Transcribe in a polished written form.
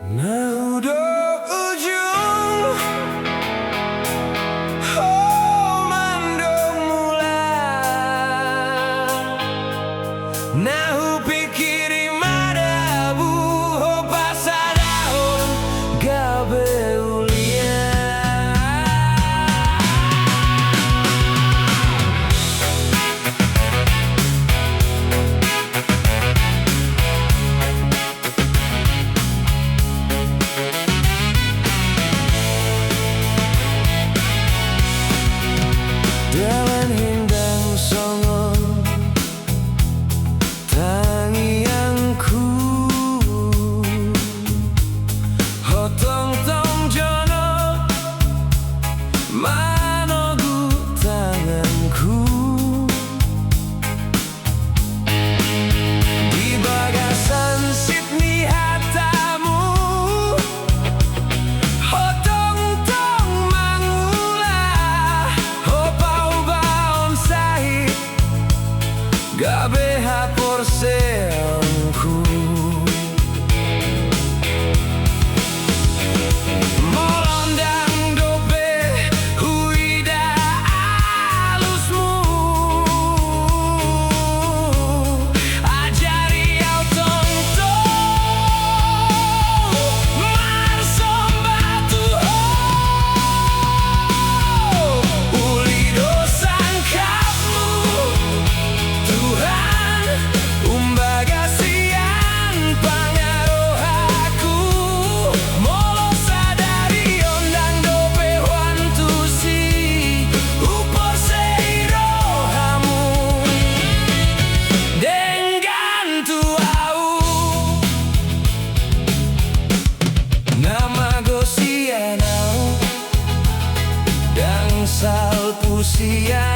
Nah udah ujung oh mandong mulai. Nah pikiri madabu ho pasadahon gabe ulia. Dalan hindang songo tangianku hotong tong jono manogu tanganku di bagasan Sydney hatamu hotong tong mangulah hopau baon sahit gabe hapor seangku molondang dobe huida alusmu ajari au tong tong marsombatu ho ulido sangkamu Tuhan umbagasian pangaruh aku molo sadari ondang dope wantusi upo seirohamu dengan tuau nama gosianau dan sal pusia